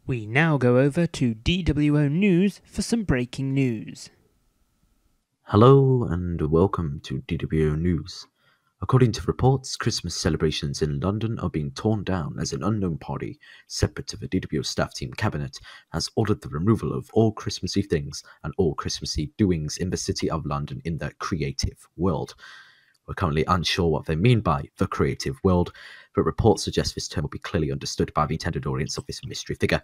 We now go over to DWO News for some breaking news. Hello and welcome to DWO News. According to reports, Christmas celebrations in London are being torn down as an unknown party, separate to the DWO staff team cabinet, has ordered the removal of all Christmassy things and all Christmassy doings in the City of London in the creative world. We're currently unsure what they mean by the creative world, but reports suggest this term will be clearly understood by the intended audience of this mystery figure.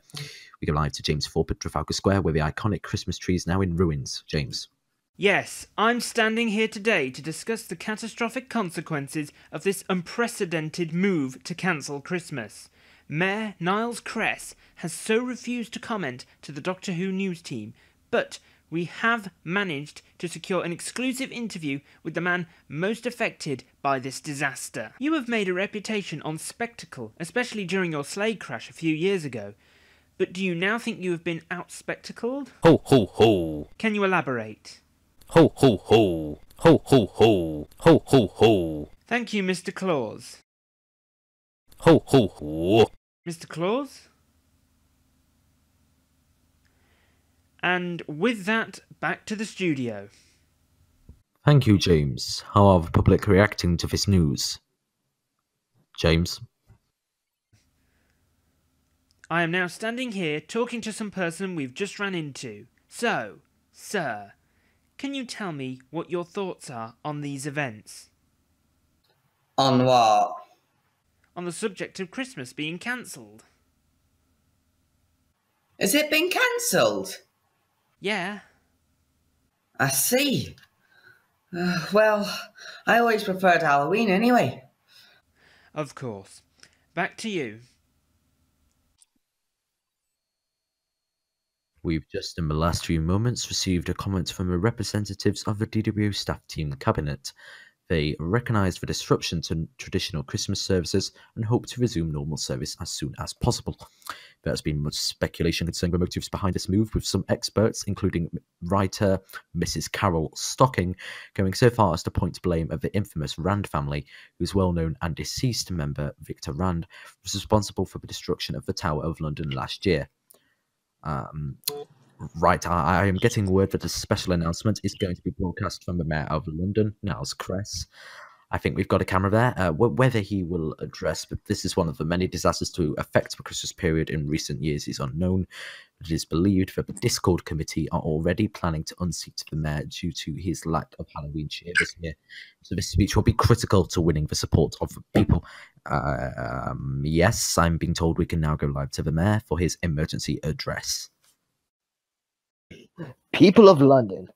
We go live to James Thorpe at Trafalgar Square, where the iconic Christmas tree is now in ruins. James. Yes, I'm standing here today to discuss the catastrophic consequences of this unprecedented move to cancel Christmas. Mayor Niles Cress has so refused to comment to the Doctor Who news team, but we have managed to secure an exclusive interview with the man most affected by this disaster. You have made a reputation on spectacle, especially during your sleigh crash a few years ago. But do you now think you have been out-spectacled? Ho, ho, ho. Can you elaborate? Ho, ho, ho. Ho, ho, ho. Ho, ho, ho. Thank you, Mr. Claus. Ho, ho, ho. Mr. Claus? And with that, back to the studio. Thank you, James. How are the public reacting to this news? James? I am now standing here talking to some person we've just ran into. So, sir, can you tell me what your thoughts are on these events? On what? On the subject of Christmas being cancelled. Has it been cancelled? Yeah. I see. Well, I always preferred Halloween anyway. Of course. Back to you. We've just in the last few moments received a comment from the representatives of the DWO staff team cabinet. They recognise the disruption to traditional Christmas services and hope to resume normal service as soon as possible. There has been much speculation concerning the motives behind this move, with some experts, including writer Mrs. Carol Stocking, going so far as to point blame at the infamous Rand family, whose well-known and deceased member, Victor Rand, was responsible for the destruction of the Tower of London last year. Right, I am getting word that a special announcement is going to be broadcast from the Mayor of London, Niles Cress. I think we've got a camera there. Whether he will address, but this is one of the many disasters to affect the Christmas period in recent years is unknown. It is believed that the Discord committee are already planning to unseat the Mayor due to his lack of Halloween cheer this year. So this speech will be critical to winning the support of the people. Yes, I'm being told we can now go live to the Mayor for his emergency address. People of London,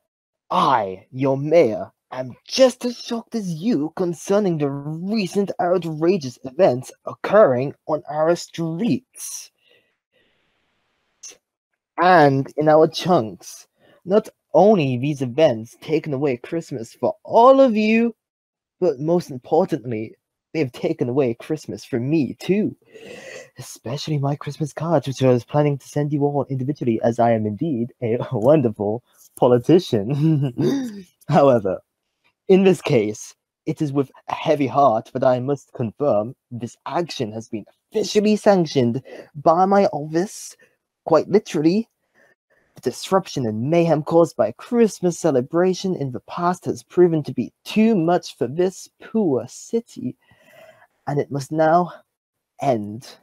I, your mayor, am just as shocked as you concerning the recent outrageous events occurring on our streets and in our chunks. Not only these events taken away Christmas for all of you, but most importantly, they've taken away Christmas for me too. Especially my Christmas cards, which I was planning to send you all individually, as I am indeed a wonderful politician. However, in this case, it is with a heavy heart that I must confirm this action has been officially sanctioned by my office. Quite literally, the disruption and mayhem caused by a Christmas celebration in the past has proven to be too much for this poor city, and it must now end.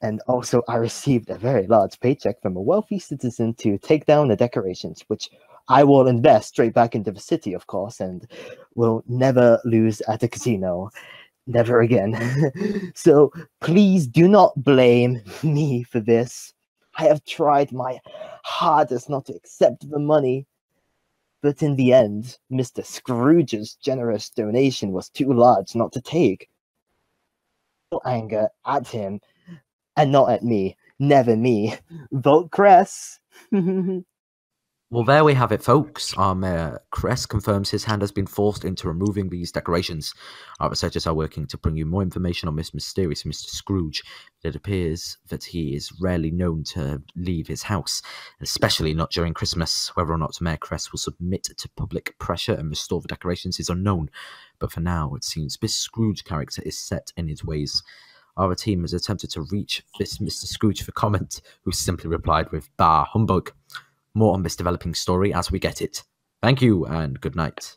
And also, I received a very large paycheck from a wealthy citizen to take down the decorations, which I will invest straight back into the city, of course, and will never lose at the casino. Never again. So please do not blame me for this. I have tried my hardest not to accept the money, but in the end, Mr. Scrooge's generous donation was too large not to take. Anger at him, and not at me. Never me. Vote Cress. Well, there we have it, folks. Our Mayor Cress confirms his hand has been forced into removing these decorations. Our researchers are working to bring you more information on this mysterious Mr. Scrooge. It appears that he is rarely known to leave his house, especially not during Christmas. Whether or not Mayor Cress will submit to public pressure and restore the decorations is unknown. But for now, it seems this Scrooge character is set in his ways. Our team has attempted to reach this Mr. Scrooge for comment, who simply replied with "Bah, humbug." More on this developing story as we get it. Thank you and good night.